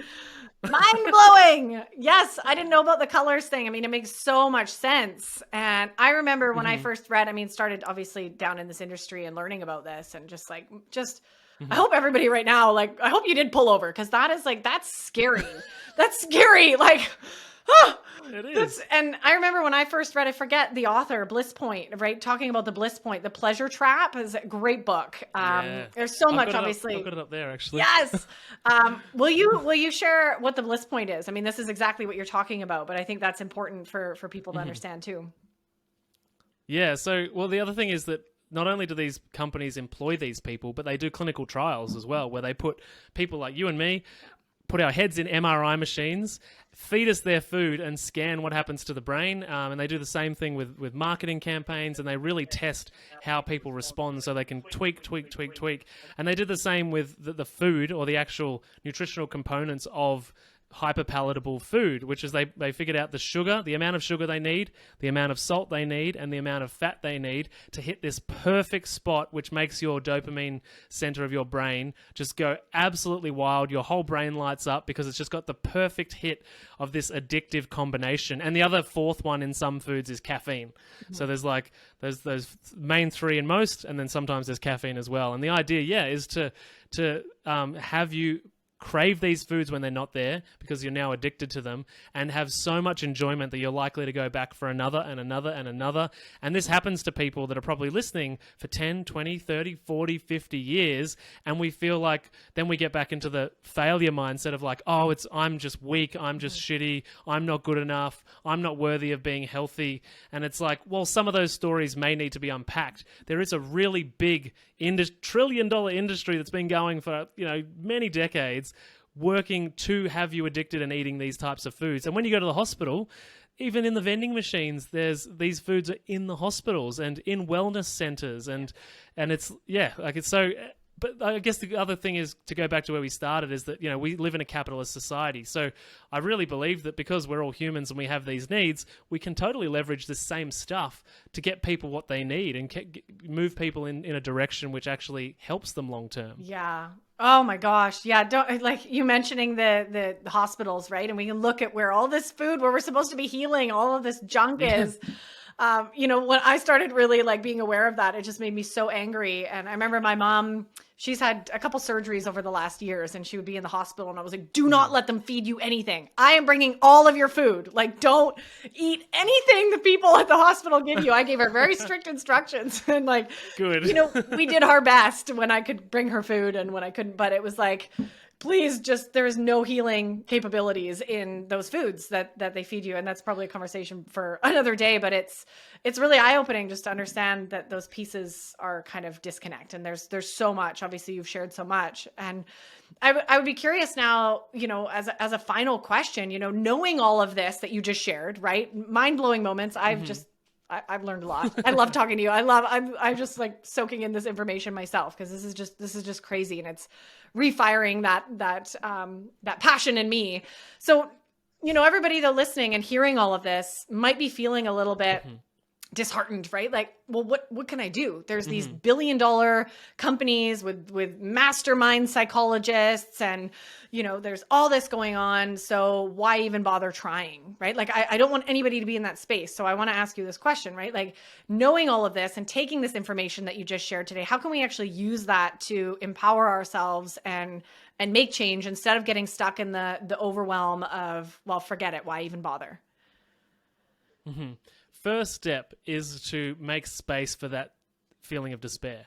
Mind-blowing. Yes, I didn't know about the colors thing. I mean, it makes so much sense. And I remember when I first read, started obviously down in this industry and learning about this, and I hope everybody right now, I hope you did pull over, because that's scary. That's scary. It is. And I remember when I first read, I forget the author, Bliss Point, right? Talking about the Bliss Point, The Pleasure Trap is a great book. There's so much, obviously. I've got it up there, actually. Yes. Will you share what the Bliss Point is? I mean, this is exactly what you're talking about, but I think that's important for people to understand too. Yeah. So, the other thing is that not only do these companies employ these people, but they do clinical trials as well, where they put people like you and me, put our heads in MRI machines, feed us their food, and scan what happens to the brain. And they do the same thing with marketing campaigns, and they really test how people respond so they can tweak. And they did the same with the food, or the actual nutritional components of hyperpalatable food, which is they figured out the sugar, the amount of sugar they need, the amount of salt they need, and the amount of fat they need to hit this perfect spot, which makes your dopamine center of your brain just go absolutely wild. Your whole brain lights up because it's just got the perfect hit of this addictive combination. And the other fourth one in some foods is caffeine. Mm-hmm. So there's those main 3 in most, and then sometimes there's caffeine as well. And the idea, is to have you crave these foods when they're not there because you're now addicted to them, and have so much enjoyment that you're likely to go back for another and another and another. And this happens to people that are probably listening for 10, 20, 30, 40, 50 years. And we feel like then we get back into the failure mindset of like, oh, I'm just weak. I'm just shitty. I'm not good enough. I'm not worthy of being healthy. And it's like, well, some of those stories may need to be unpacked. There is a really big trillion-dollar industry that's been going for, many decades, working to have you addicted and eating these types of foods. And when you go to the hospital, even in the vending machines, these foods are in the hospitals and in wellness centers, and it's it's so. But I guess the other thing is, to go back to where we started, is that, we live in a capitalist society. So I really believe that because we're all humans and we have these needs, we can totally leverage this same stuff to get people what they need and move people in a direction which actually helps them long term. Yeah. Oh my gosh. Yeah. Don't, like you mentioning the hospitals, right? And we can look at where all this food, where we're supposed to be healing, all of this junk is. When I started really like being aware of that, it just made me so angry. And I remember my mom, she's had a couple surgeries over the last years, and she would be in the hospital, and I was like, do not let them feed you anything. I am bringing all of your food. Like, don't eat anything the people at the hospital give you. I gave her very strict instructions, and like, good. We did our best when I could bring her food and when I couldn't, but it was like, please, there is no healing capabilities in those foods that they feed you. And that's probably a conversation for another day, but it's really eye-opening just to understand that those pieces are kind of disconnect. And there's so much. Obviously, you've shared so much. And I would be curious now, as a final question, knowing all of this that you just shared, right? Mind-blowing moments. I've learned a lot. I love talking to you. I'm just like soaking in this information myself, because this is just crazy, and it's refiring that passion in me. So, everybody though listening and hearing all of this might be feeling a little bit disheartened, right? Like, well, what can I do? There's these billion-dollar companies with mastermind psychologists, and there's all this going on. So why even bother trying, right? Like, I don't want anybody to be in that space. So I want to ask you this question, right? Like, knowing all of this and taking this information that you just shared today, how can we actually use that to empower ourselves and make change, instead of getting stuck in the overwhelm of, well, forget it, why even bother? Mm-hmm. First step is to make space for that feeling of despair,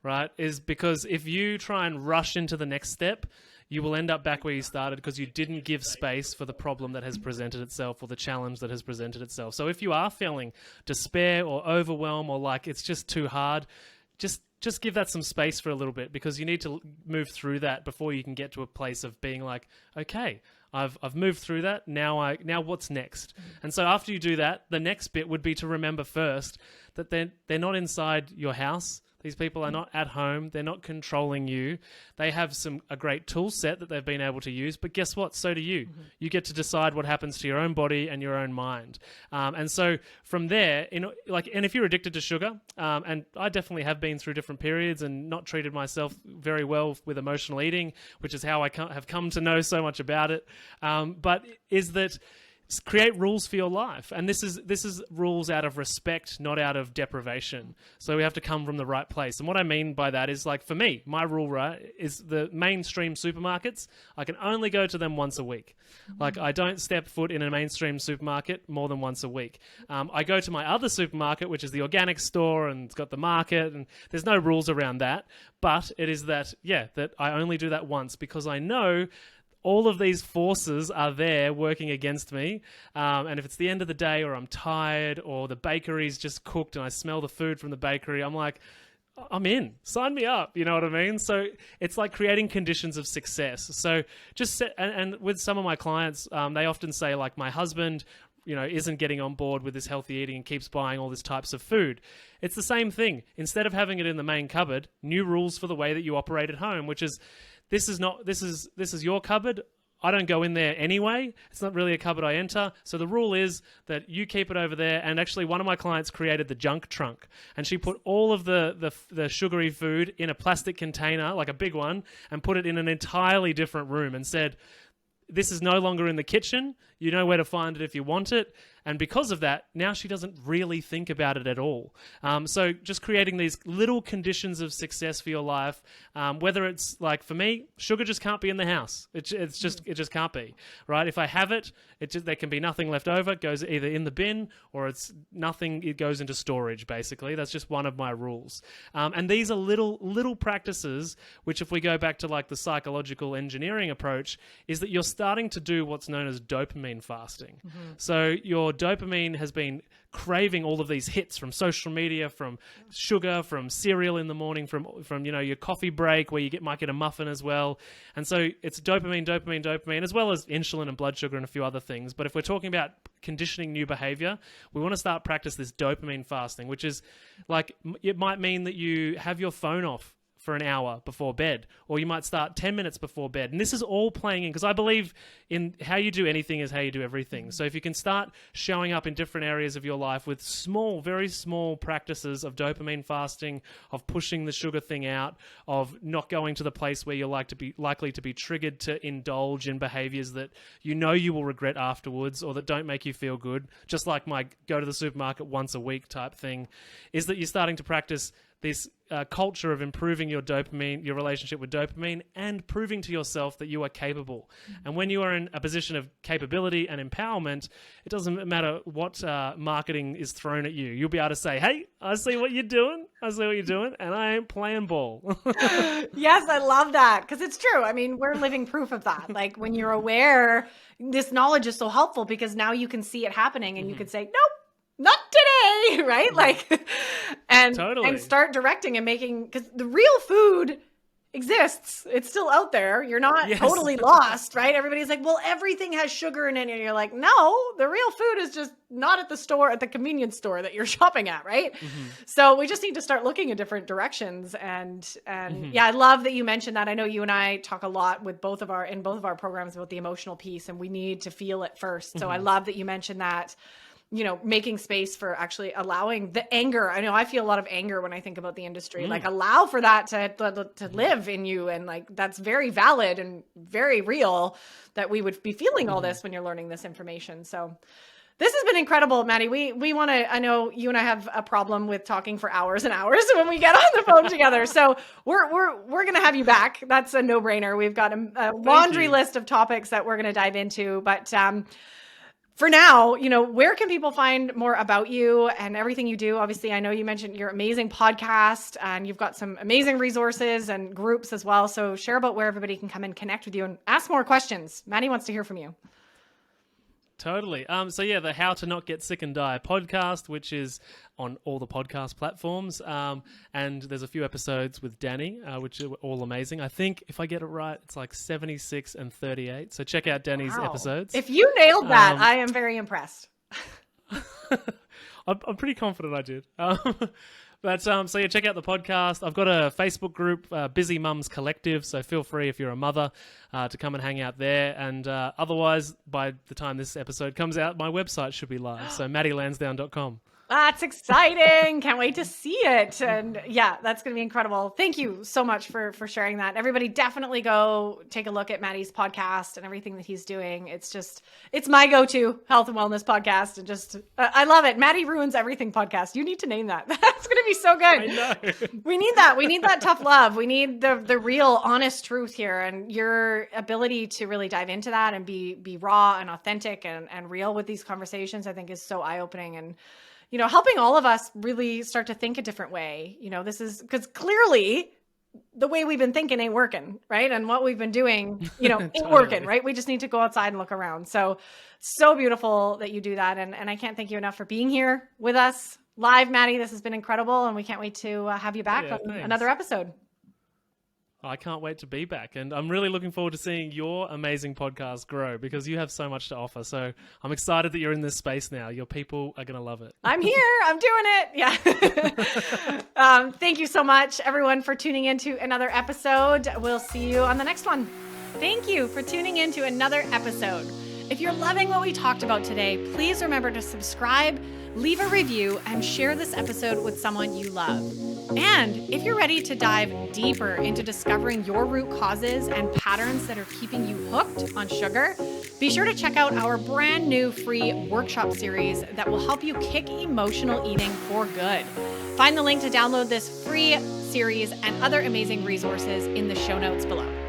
right? Is because if you try and rush into the next step, you will end up back where you started, because you didn't give space for the problem that has presented itself, or the challenge that has presented itself. So if you are feeling despair or overwhelm, or like it's just too hard, just give that some space for a little bit, because you need to move through that before you can get to a place of being like, okay, I've moved through that. Now what's next? And so after you do that, the next bit would be to remember first that they're not inside your house. These people are not at home. They're not controlling you. They have a great tool set that they've been able to use. But guess what? So do you. Mm-hmm. You get to decide what happens to your own body and your own mind. And so from there, and if you're addicted to sugar, and I definitely have been through different periods and not treated myself very well with emotional eating, which is how I have come to know so much about it. But is that create rules for your life, and this is rules out of respect, not out of deprivation. So we have to come from the right place. And what I mean by that is, like, for me, my rule, right, is the mainstream supermarkets, I can only go to them once a week. Like, I don't step foot in a mainstream supermarket more than once a week. I go to my other supermarket, which is the organic store, and it's got the market, and there's no rules around that. But it is that I only do that once, because I know all of these forces are there working against me. And if it's the end of the day, or I'm tired, or the bakery's just cooked and I smell the food from the bakery, I'm like, I'm in. Sign me up. You know what I mean? So it's like creating conditions of success. So just and with some of my clients, they often say, like, my husband, isn't getting on board with this healthy eating and keeps buying all these types of food. It's the same thing. Instead of having it in the main cupboard, new rules for the way that you operate at home, which is, this is your cupboard. I don't go in there anyway. It's not really a cupboard I enter. So the rule is that you keep it over there. And actually, one of my clients created the junk trunk, and she put all of the sugary food in a plastic container, like a big one, and put it in an entirely different room, and said, this is no longer in the kitchen. You know where to find it if you want it. And because of that, now she doesn't really think about it at all. So just creating these little conditions of success for your life, whether it's like, for me, sugar just can't be in the house. It just can't be, right? If I have it, there can be nothing left over. It goes either in the bin or it goes into storage, basically. That's just one of my rules. And these are little practices, which if we go back to like the psychological engineering approach, is that you're starting to do what's known as dopamine fasting. So your dopamine has been craving all of these hits from social media, from sugar, from cereal in the morning, from your coffee break where you might get a muffin as well. And so it's dopamine, as well as insulin and blood sugar and a few other things. But if we're talking about conditioning new behavior, we want to start practice this dopamine fasting, which is like, it might mean that you have your phone off for an hour before bed, or you might start 10 minutes before bed. And this is all playing in, because I believe in how you do anything is how you do everything. So if you can start showing up in different areas of your life with very small practices of dopamine fasting, of pushing the sugar thing out, of not going to the place where you're likely to be triggered to indulge in behaviors that you will regret afterwards, or that don't make you feel good, just like my go to the supermarket once a week type thing, is that you're starting to practice this culture of improving your relationship with dopamine, and proving to yourself that you are capable. And when you are in a position of capability and empowerment, it doesn't matter what marketing is thrown at you. You'll be able to say, hey, I see what you're doing, and I ain't playing ball. Yes, I love that, because it's true. I mean, we're living proof of that. Like, when you're aware, this knowledge is so helpful, because now you can see it happening, and you can say, nope, not today, right? Like, and start directing and making, because the real food exists. It's still out there. You're not totally lost, right? Everybody's like, well, everything has sugar in it. And you're like, no, the real food is just not at the store, at the convenience store that you're shopping at, right? So we just need to start looking in different directions. And yeah, I love that you mentioned that. I know you and I talk a lot with both of our programs about the emotional piece, and we need to feel it first. So I love that you mentioned that. Making space for actually allowing the anger. I know I feel a lot of anger when I think about the industry, like allow for that to live in you. And like, that's very valid and very real that we would be feeling all this when you're learning this information. So this has been incredible, Matty. We want to, I know you and I have a problem with talking for hours and hours when we get on the phone together. So we're going to have you back. That's a no-brainer. We've got a laundry list of topics that we're going to dive into, but, for now, where can people find more about you and everything you do? Obviously, I know you mentioned your amazing podcast, and you've got some amazing resources and groups as well. So share about where everybody can come and connect with you and ask more questions. Matty wants to hear from you. Totally. So yeah, the How to Not Get Sick and Die podcast, which is on all the podcast platforms. And there's a few episodes with Danny, which are all amazing. I think if I get it right, it's like 76 and 38. So check out Danny's episodes. If you nailed that, I am very impressed. I'm pretty confident I did. But so yeah, check out the podcast. I've got a Facebook group, Busy Mums Collective. So feel free, if you're a mother, to come and hang out there. And otherwise, by the time this episode comes out, my website should be live. So mattylansdown.com. That's exciting. Can't wait to see it. And yeah, that's going to be incredible. Thank you so much for sharing that. Everybody definitely go take a look at Matty's podcast and everything that he's doing. It's my go-to health and wellness podcast. And just, I love it. Matty Ruins Everything podcast. You need to name that. That's going to be so good. I know. We need that. We need that tough love. We need the real honest truth here, and your ability to really dive into that and be raw and authentic and real with these conversations, I think is so eye-opening. And helping all of us really start to think a different way. This is because clearly the way we've been thinking ain't working, right? And what we've been doing, ain't working, right? We just need to go outside and look around. So beautiful that you do that. And I can't thank you enough for being here with us live, Matty. This has been incredible. And we can't wait to have you back on another episode. I can't wait to be back. And I'm really looking forward to seeing your amazing podcast grow, because you have so much to offer. So I'm excited that you're in this space now. Your people are going to love it. I'm here. I'm doing it. Yeah. Thank you so much, everyone, for tuning into another episode. We'll see you on the next one. Thank you for tuning into another episode. If you're loving what we talked about today, please remember to subscribe, leave a review, and share this episode with someone you love. And if you're ready to dive deeper into discovering your root causes and patterns that are keeping you hooked on sugar, be sure to check out our brand new free workshop series that will help you kick emotional eating for good. Find the link to download this free series and other amazing resources in the show notes below.